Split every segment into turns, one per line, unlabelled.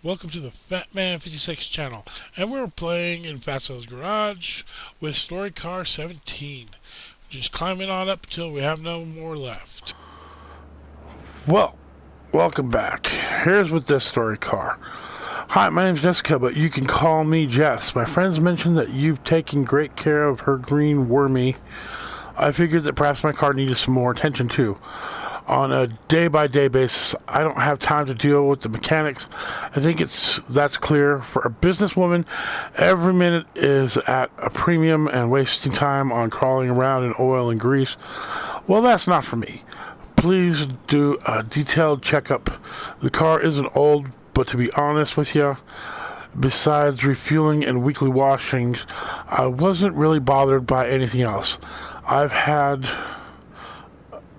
Welcome to the Fat Man 56 channel, and we're playing in Fatso's garage with Story Car 17. Just climbing on up till we have no more left. Well, welcome back. Here's with this story car. Hi, my name's Jessica, but you can call me Jess. My friends mentioned that you've taken great care of her green wormy. I figured that perhaps my car needed some more attention too. On a day-by-day basis, I don't have time to deal with the mechanics. I think that's clear. For a businesswoman, every minute is at a premium, and wasting time on crawling around in oil and grease, well, that's not for me. Please do a detailed checkup. The car isn't old, but to be honest with you, besides refueling and weekly washings, I wasn't really bothered by anything else. I've had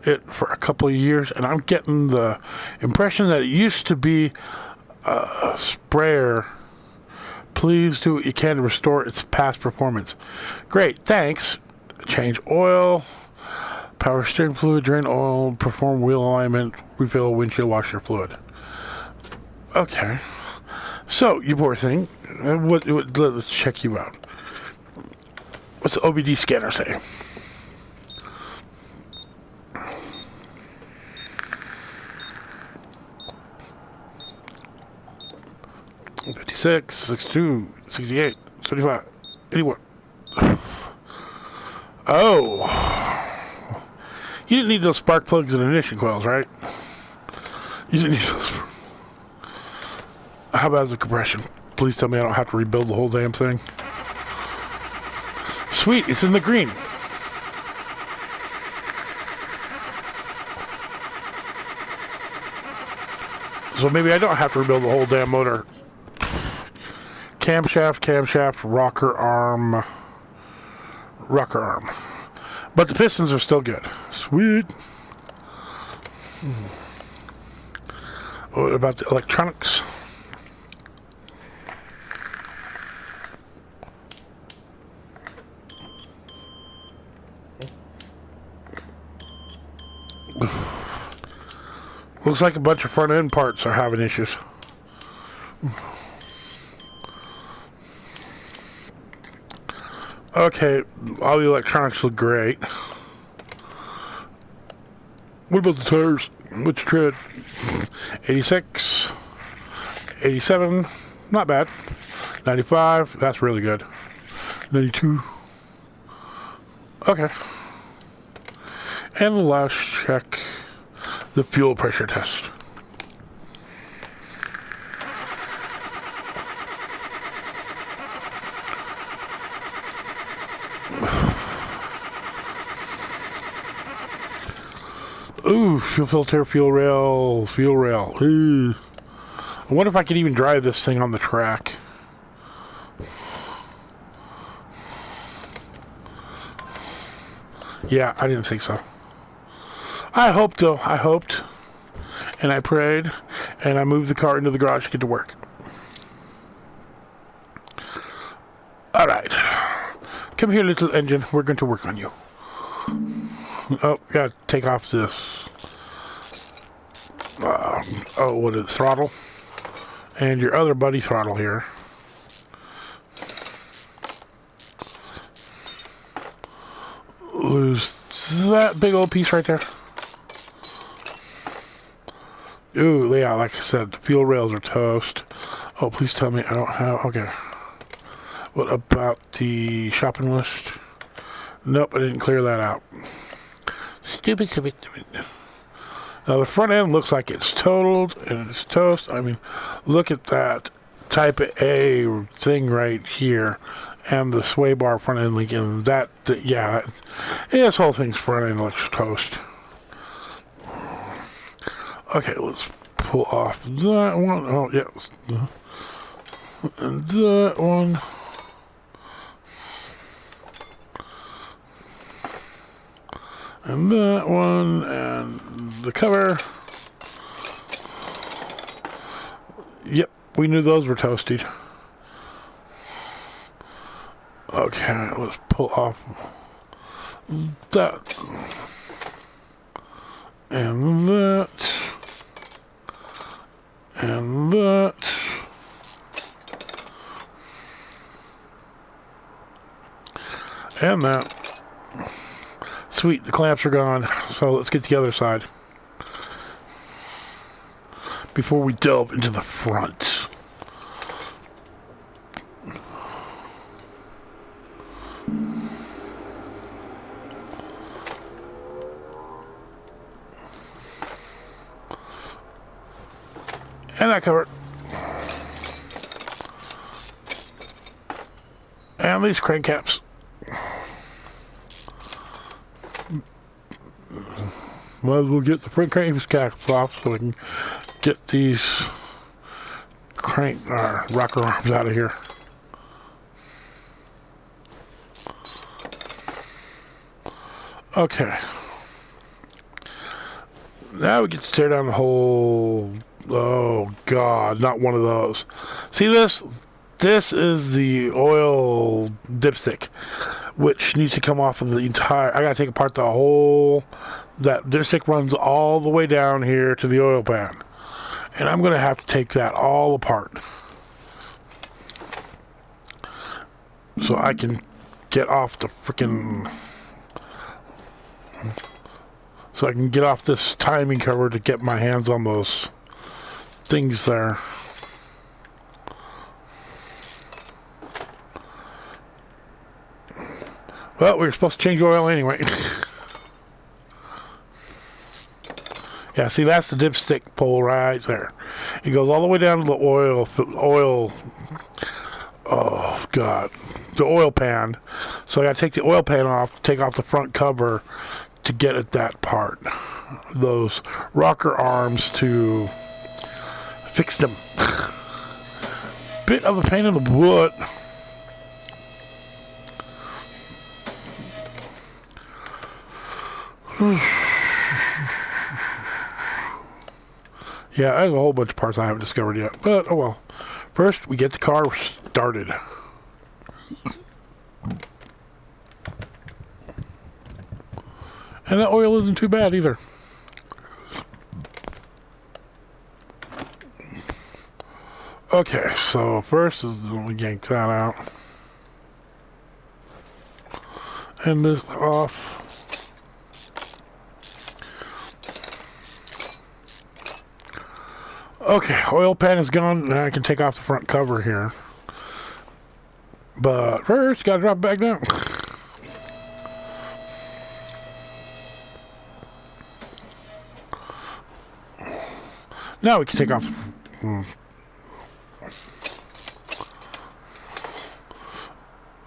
it for a couple of years, and I'm getting the impression that it used to be a sprayer. Please do what you can to restore its past performance. Great, thanks. Change oil, power steering fluid, drain oil, perform wheel alignment, refill windshield washer fluid. Okay. So, you poor thing. Let's check you out. What's the OBD scanner say? "56, 62, 68, 75, 81. Oh. You didn't need those spark plugs and ignition coils, right? You didn't need those. How about the compression? Please tell me I don't have to rebuild the whole damn thing. Sweet, it's in the green. So maybe I don't have to rebuild the whole damn motor. Camshaft, rocker arm. But the pistons are still good. Sweet. What about the electronics? Looks like a bunch of front end parts are having issues. Okay, all the electronics look great. What about the tires? What's your tread? 86, 87, not bad. 95, that's really good. 92. Okay. And the last check, the fuel pressure test. Ooh, fuel filter, fuel rail. Ooh. I wonder if I could even drive this thing on the track. Yeah, I didn't think so. I hoped, though. I hoped. And I prayed. And I moved the car into the garage to get to work. Alright. Come here, little engine. We're going to work on you. Oh, gotta take off this. What is it? Throttle? And your other buddy throttle here. Lose that big old piece right there. Ooh, yeah, like I said, the fuel rails are toast. Oh, please tell me I don't have... Okay. What about the shopping list? Nope, I didn't clear that out. Stupid. Now, the front end looks like it's totaled and it's toast. I mean, look at that Type A thing right here. And the sway bar front end link. And yeah, this whole thing's front end looks toast. Okay, let's pull off that one. Oh, yeah. And that one. And that one, and the cover. Yep, we knew those were toasted. Okay, let's pull off that. And that. And that. And that. Sweet, the clamps are gone. So let's get the other side before we delve into the front. And that cover. And these crank caps. Might as well get the crank caps off so we can get these rocker arms out of here. Okay. Now we get to tear down the whole... Oh, God, not one of those. See this? This is the oil dipstick, which needs to come off of the entire... I gotta take apart the whole... That dipstick runs all the way down here to the oil pan. And I'm gonna have to take that all apart, so I can get off the freaking... So I can get off this timing cover to get my hands on those things there. Well, we were supposed to change oil anyway. Yeah, see, that's the dipstick pole right there. It goes all the way down to the oil, oh, God, the oil pan. So I got to take the oil pan off, take off the front cover to get at that part. Those rocker arms to fix them. Bit of a pain in the butt. Yeah, there's a whole bunch of parts I haven't discovered yet, but oh well. First, we get the car started. And that oil isn't too bad either. Okay, so first is we yank that out. And this off. Okay, oil pan is gone. Now I can take off the front cover here. But first, gotta drop it back down. Now we can take off.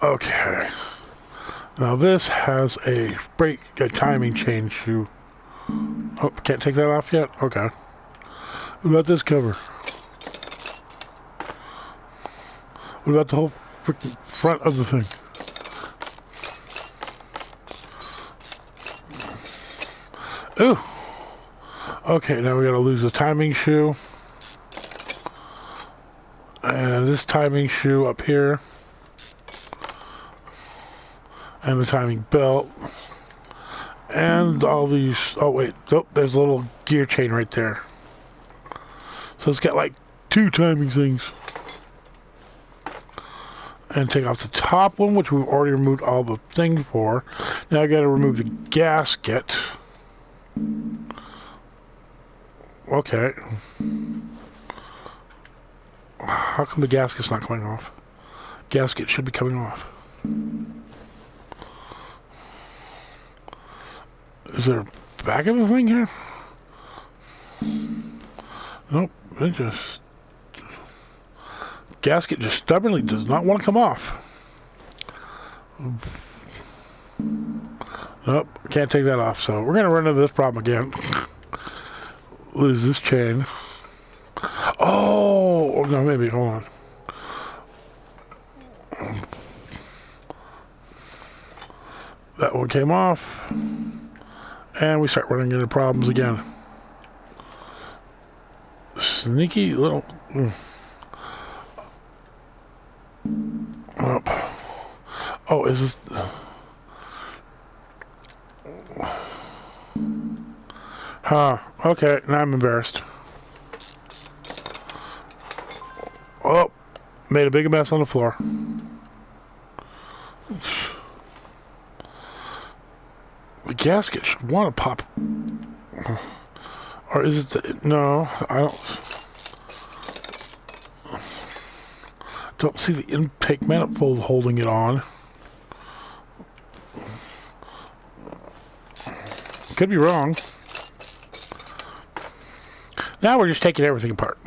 Okay. Now this has a timing chain shoe. Oh, can't take that off yet? Okay. What about this cover? What about the whole freaking front of the thing? Ooh. Okay, now we gotta lose the timing shoe. And this timing shoe up here. And the timing belt. And all these... Oh, wait. Oh, there's a little gear chain right there. So it's got like 2 timing things. And take off the top one, which we've already removed all the things for. Now I gotta remove the gasket. Okay. How come the gasket's not coming off? Gasket should be coming off. Is there a back of the thing here? Nope. It just... Gasket just stubbornly does not want to come off. Nope. Can't take that off. So we're going to run into this problem again. Lose this chain. Oh! No, maybe. Hold on. That one came off. And we start running into problems again. Sneaky little... Oh, is this... Huh. Okay, now I'm embarrassed. Oh, made a big mess on the floor. The gasket should want to pop. Or is it no, I don't see the intake manifold holding it on. Could be wrong. Now we're just taking everything apart.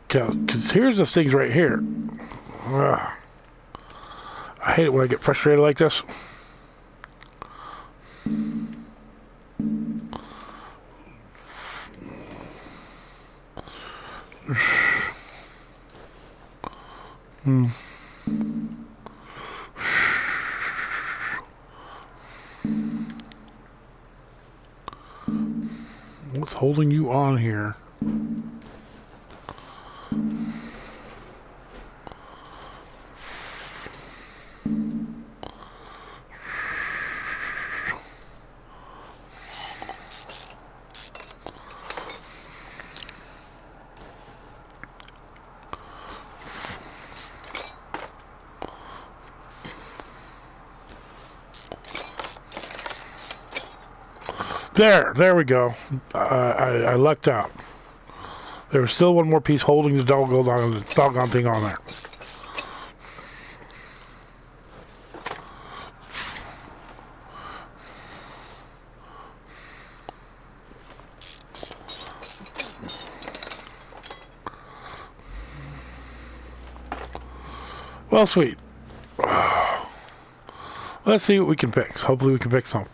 Because here's the things right here. I hate it when I get frustrated like this. What's holding you on here? There we go. I lucked out. There was still one more piece holding the doggone thing on there. Well, sweet. Let's see what we can fix. Hopefully we can fix something.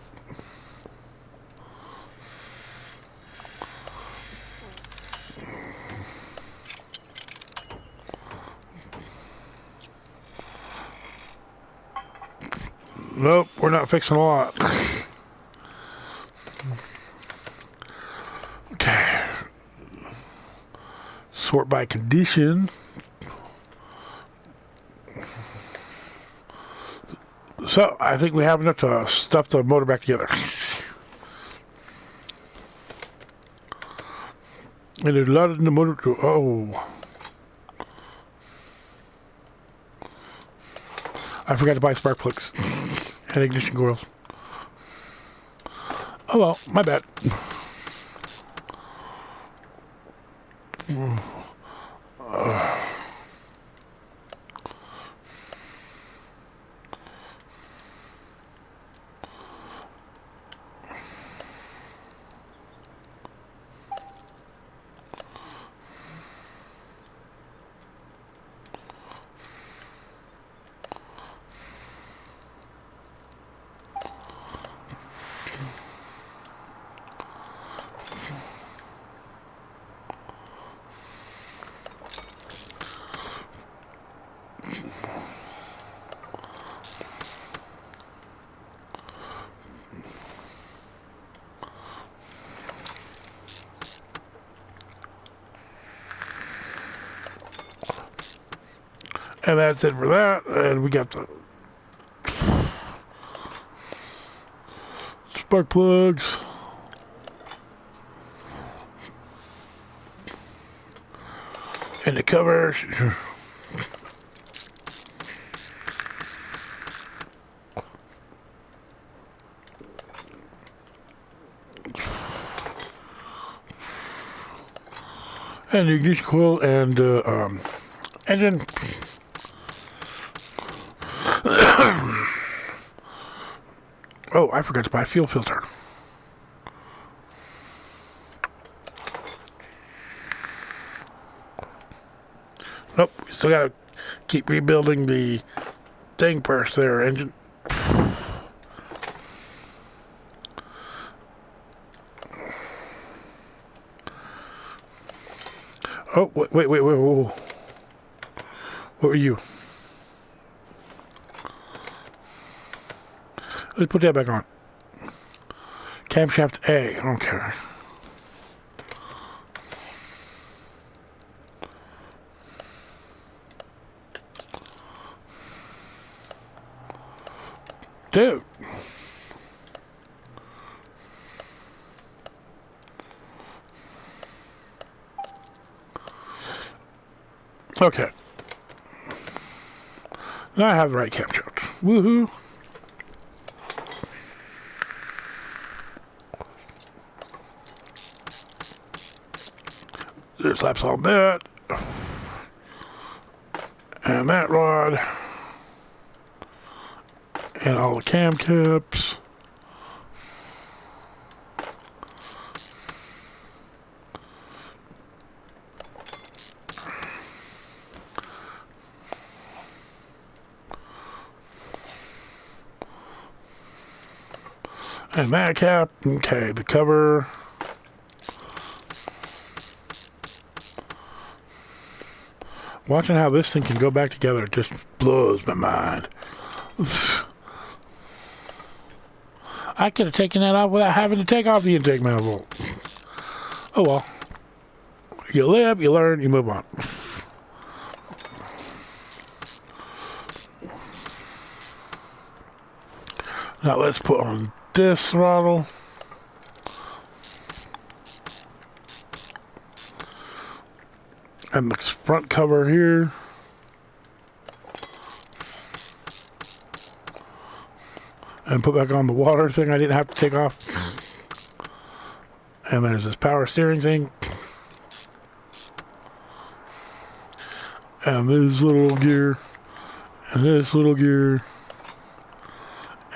Nope, we're not fixing a lot. Okay. Sort by condition. So, I think we have enough to stuff the motor back together. And there's a lot in the motor too. Oh. I forgot to buy spark plugs and ignition coils. Oh well, my bad. And that's it for that. And we got the spark plugs. And the covers. And the ignition coil and engine. Oh, I forgot to buy a fuel filter. Nope, we still gotta keep rebuilding the thing first there, engine. Oh, wait, whoa. What were you? Let's put that back on. Camshaft A, okay. Dude. Okay. Now I have the right cam choke. Woohoo. There's laps on that. And that rod. And all the cam caps. And that cap. Okay, the cover. Watching how this thing can go back together just blows my mind. I could have taken that off without having to take off the intake manifold. Oh well. You live, you learn, you move on. Now let's put on this throttle. And the front cover here. And put back on the water thing I didn't have to take off. And there's this power steering thing. And this little gear. And this little gear.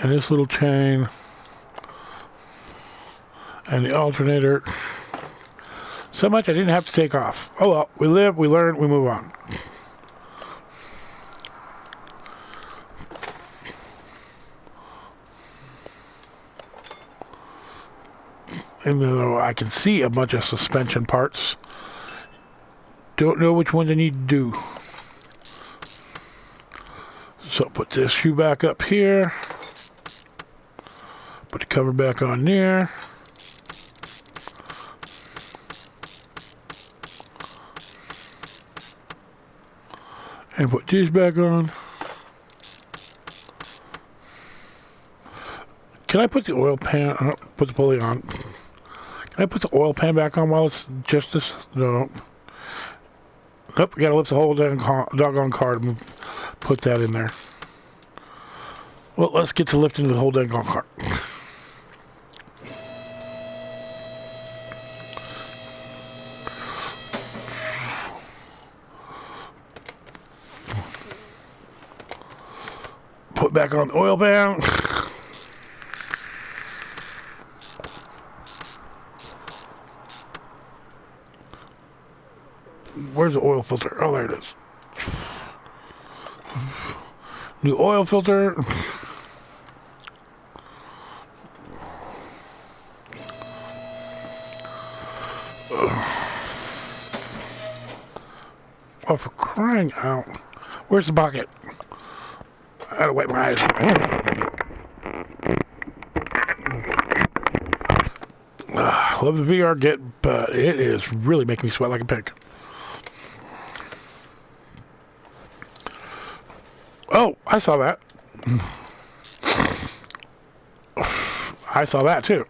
And this little chain. And the alternator. So much I didn't have to take off. Oh well, we live, we learn, we move on. And though I can see a bunch of suspension parts, don't know which one I need to do. So put this shoe back up here. Put the cover back on there. And put these back on. Can I put the oil pan, put the pulley on? Can I put the oil pan back on while it's just this? No. Nope, we gotta lift the whole doggone car to put that in there. Well, let's get to lifting the whole doggone car. Put back on the oil pan. Where's the oil filter? Oh, there it is. New oil filter. Oh, for crying out. Where's the bucket? I gotta wipe my eyes. Love the VR kit, but it is really making me sweat like a pig. Oh, I saw that. I saw that too.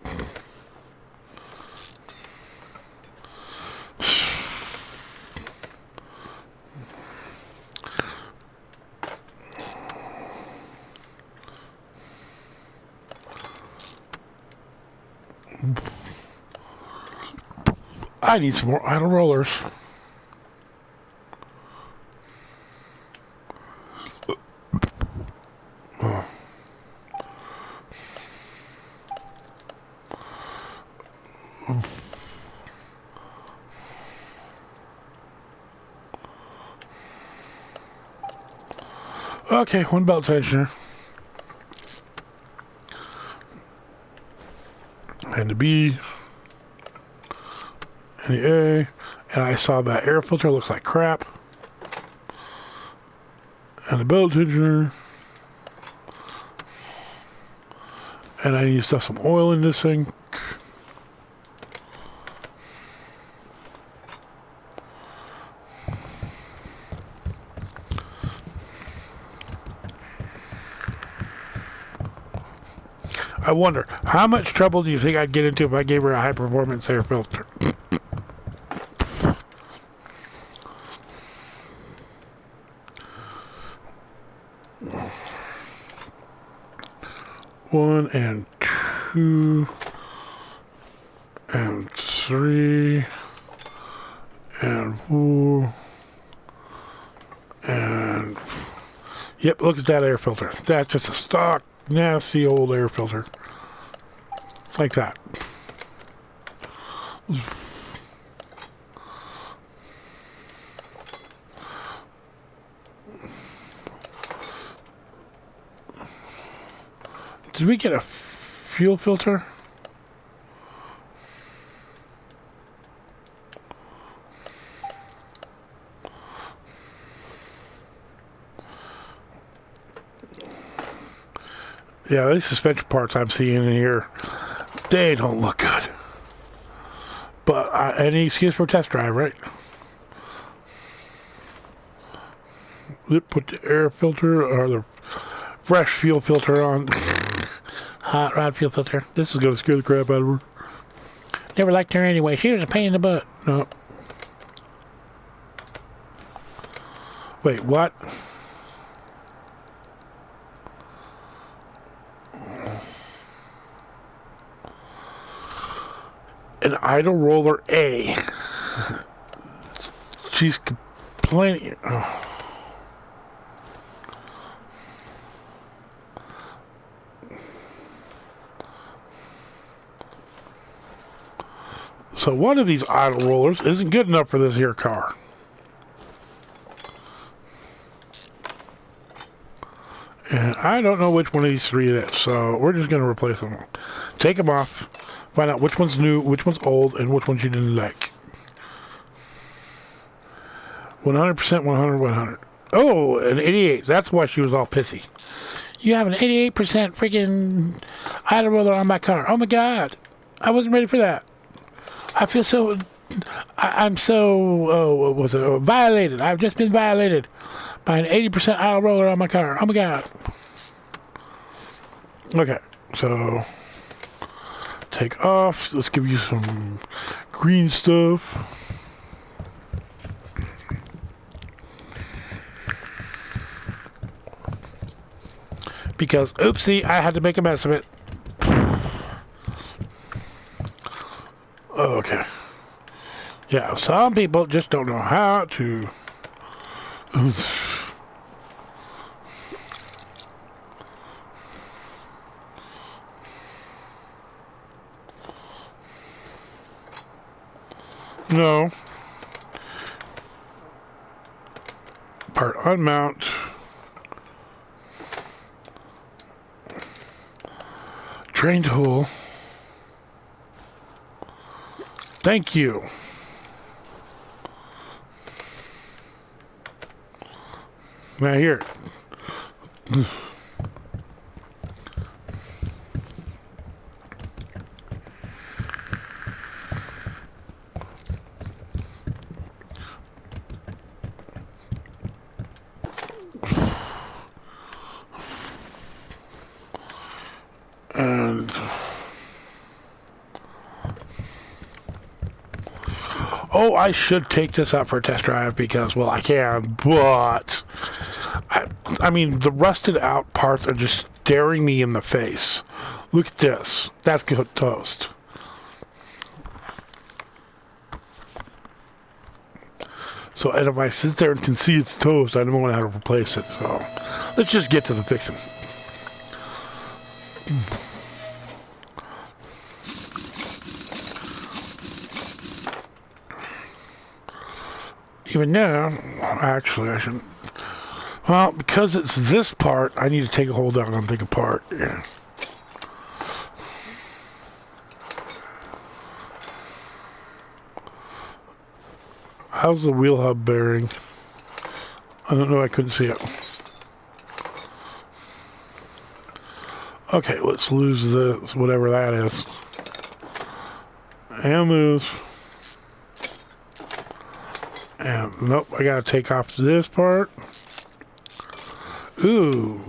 I need some more idle rollers. Okay, one belt tensioner. And the B. And the A. And I saw that air filter looks like crap. And the belt tensioner. And I need to stuff some oil in this thing. I wonder, how much trouble do you think I'd get into if I gave her a high-performance air filter? 1 and 2 and 3 and 4 and yep, look at that air filter. That's just a stock nasty old air filter. Like that. Did we get a fuel filter? Yeah, these suspension parts I'm seeing in here, they don't look good. But any excuse for a test drive, right? Put the air filter or the fresh fuel filter on. Hot rod fuel filter. This is going to scare the crap out of her. Never liked her anyway. She was a pain in the butt. No. Wait, what? An idle roller A. She's complaining. Oh. So one of these idle rollers isn't good enough for this here car. And I don't know which one of these three it is, so we're just going to replace them. Take them off, find out which one's new, which one's old, and which ones you didn't like. 100%, 100, 100. Oh, an 88. That's why she was all pissy. You have an 88% freaking idle roller on my car. Oh my God. I wasn't ready for that. I feel so... I'm so... violated. I've just been violated by an 80% idle roller on my car. Oh my God. Okay, so... take off. Let's give you some green stuff. Because, oopsie, I had to make a mess of it. Okay. Yeah, some people just don't know how to... No. Part unmount. Drain tool. Thank you. Now here. And oh, I should take this out for a test drive because, well, I can, but I mean, the rusted out parts are just staring me in the face. Look at this. That's good toast. So, and if I sit there and can see it's toast, I don't know how to replace it. So, let's just get to the fixing. Even now, actually, I shouldn't. Well, because it's this part, I need to take a hold out and take apart. Yeah. How's the wheel hub bearing? I don't know, I couldn't see it. Okay, let's lose this, whatever that is. And lose. And nope, I gotta take off this part. Ooh.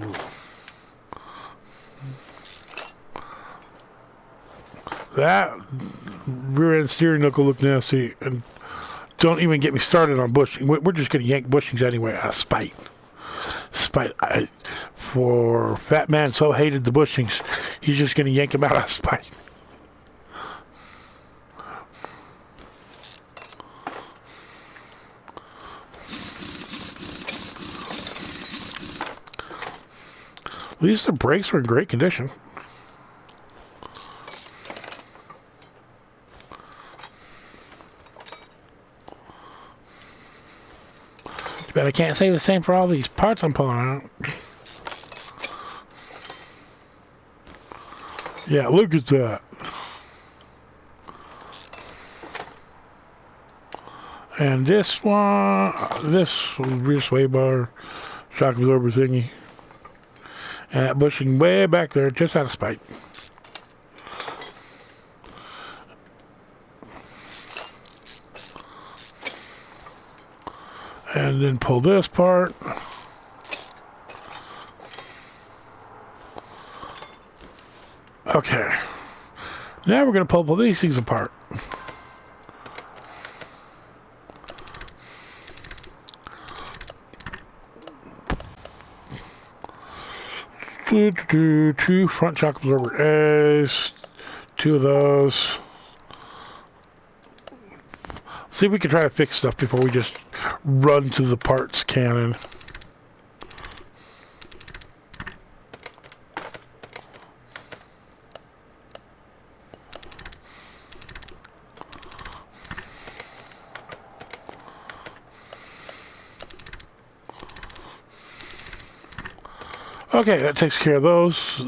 That rear end steering knuckle look nasty. And don't even get me started on bushing. We're just gonna yank bushings anyway out of spite. For Fat Man so hated the bushings, he's just going to yank him out of spite. At least the brakes were in great condition. But I can't say the same for all these parts I'm pulling out. Yeah, look at that. And this one, this rear sway bar, shock absorber thingy. And that bushing way back there, just out of spite. And then pull this part. Okay. Now we're going to pull these things apart. Two front shock absorber A's. Two of those. See if we can try to fix stuff before we just run to the parts cannon. Okay, that takes care of those.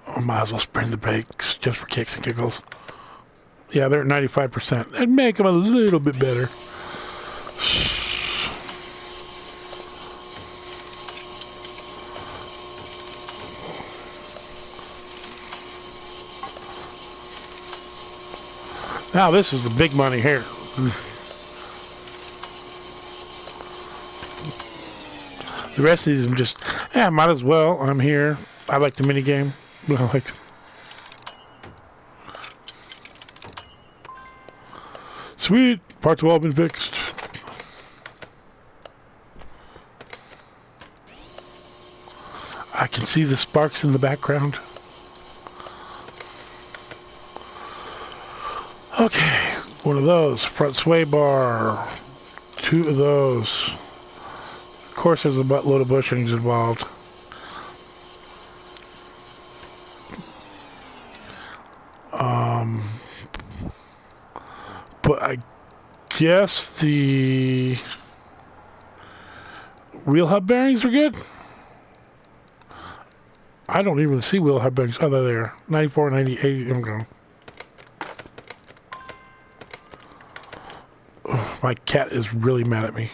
I might as well spring the brakes just for kicks and giggles. Yeah, they're at 95%. That'd make them a little bit better. Now this is the big money here. The rest of these I'm just, might as well. I'm here. I like the mini game. I like. Sweet, parts have all been fixed. I can see the sparks in the background. Okay, one of those, front sway bar, two of those. Of course there's a buttload of bushings involved. But I guess the wheel hub bearings are good. I don't even see wheel hub bearings. Oh, they're there. 94, 98. I'm going. Oh, my cat is really mad at me.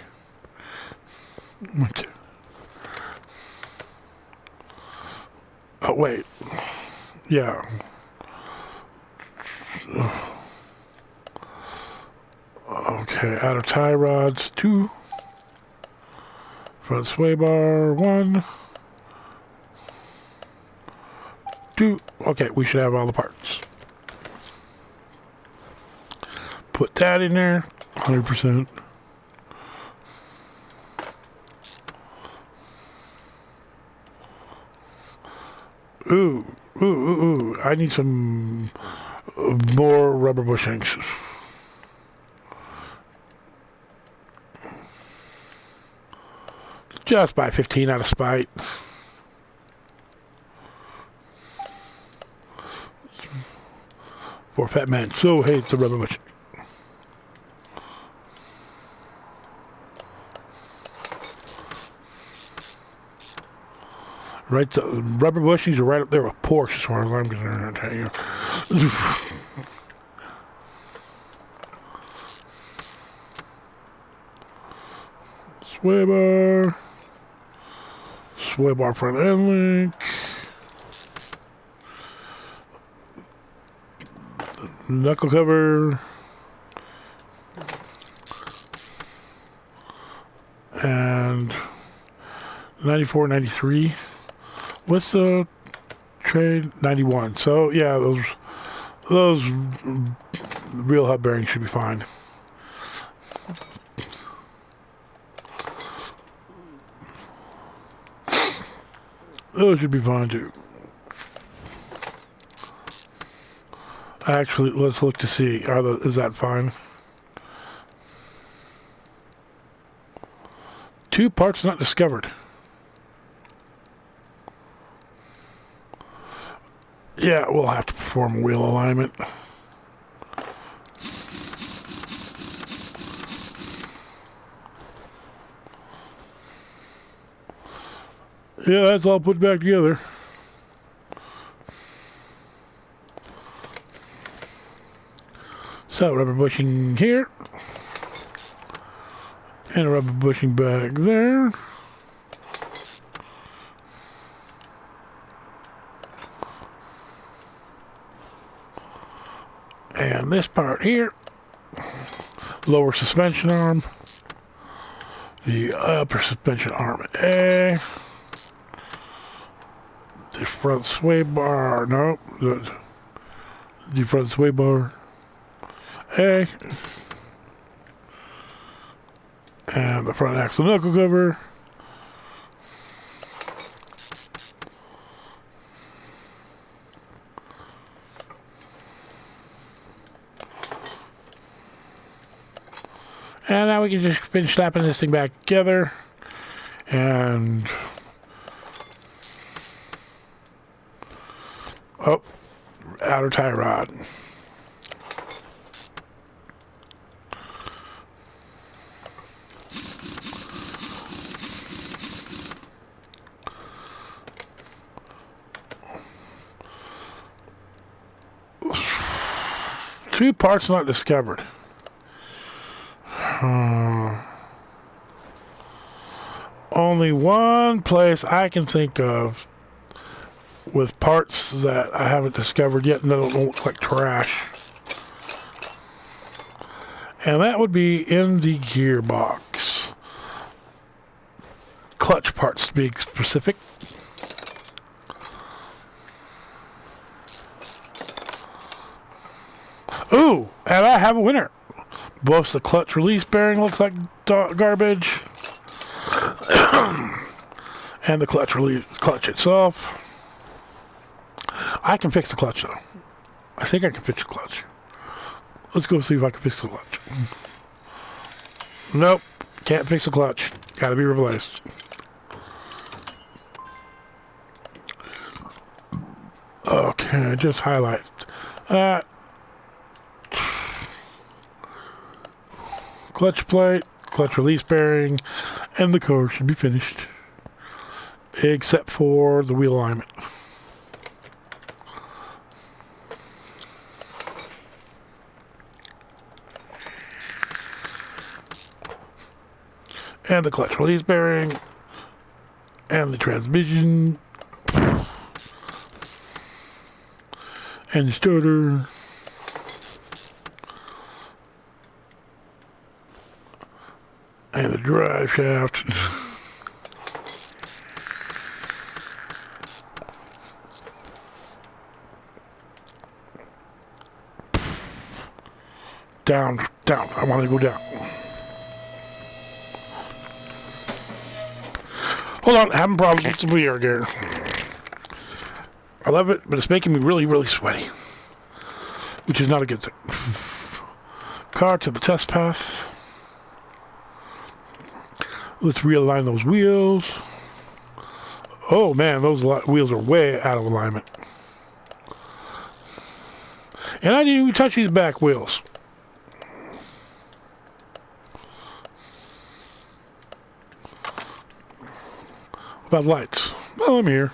Oh, wait. Yeah. Okay, outer tie rods, 2. Front sway bar, 1. 2. Okay, we should have all the parts. Put that in there, 100%. Ooh. I need some more rubber bushings. Just by 15 out of spite. Poor fat man so hates the rubber bushing. Right, the rubber bushings are right up there with Porsche as far as I'm concerned, I tell you. Sway bar front end link. Knuckle cover. And 94, 93. What's the trade? 91. So yeah, those real hub bearings should be fine. Those should be fine too. Actually, let's look to see. Is that fine? 2 parts not discovered. Yeah, we'll have to perform wheel alignment. Yeah, that's all put back together. So, rubber bushing here. And a rubber bushing back there. And this part here. Lower suspension arm. The upper suspension arm A. The front sway bar, no. The front sway bar A. And the front axle knuckle cover. And now we can just finish slapping this thing back together. And... oh, outer tie rod. Two parts not discovered. Only one place I can think of with parts that I haven't discovered yet and that don't look like trash. And that would be in the gearbox. Clutch parts, to be specific. Ooh, and I have a winner. Both the clutch release bearing looks like garbage. And the clutch itself. I can fix the clutch though. I think I can fix the clutch. Let's go see if I can fix the clutch. Nope, can't fix the clutch. Gotta be replaced. Okay, just highlight that. Clutch plate, clutch release bearing, and the car should be finished. Except for the wheel alignment. And the clutch release bearing. And the transmission. And the starter. And the drive shaft. Down. I want to go down. Hold on, having problems with the wheel gear. I love it, but it's making me really, really sweaty. Which is not a good thing. Car to the test path. Let's realign those wheels. Oh man, those wheels are way out of alignment. And I didn't even touch these back wheels. What about lights? Oh, I'm here.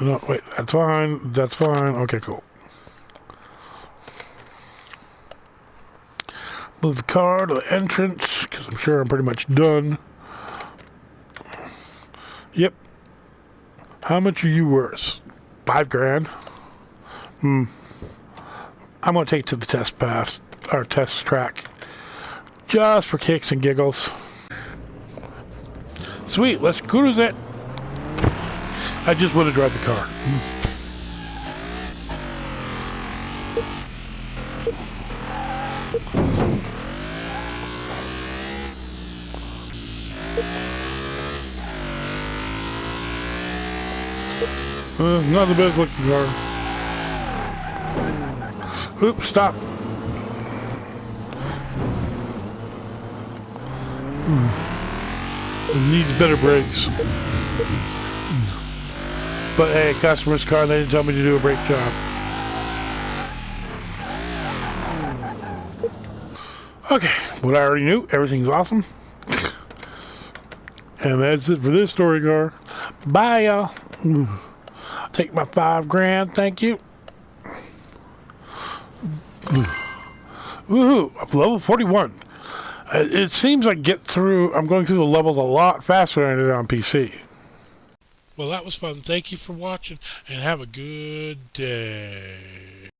No, wait, that's fine. That's fine. Okay, cool. Move the car to the entrance, because I'm sure I'm pretty much done. Yep. How much are you worth? $5,000? I'm going to take it to the test path, or test track, just for kicks and giggles. Sweet, let's cruise it. I just want to drive the car. Not the best looking car. Oops, stop. It needs better brakes. But hey, customer's car, they didn't tell me to do a brake job. Okay, what I already knew, everything's awesome. And that's it for this story car. Bye, y'all. Take my $5,000, thank you. Woohoo, level 41. It seems like I'm going through the levels a lot faster than I did on PC. Well, that was fun. Thank you for watching, and have a good day.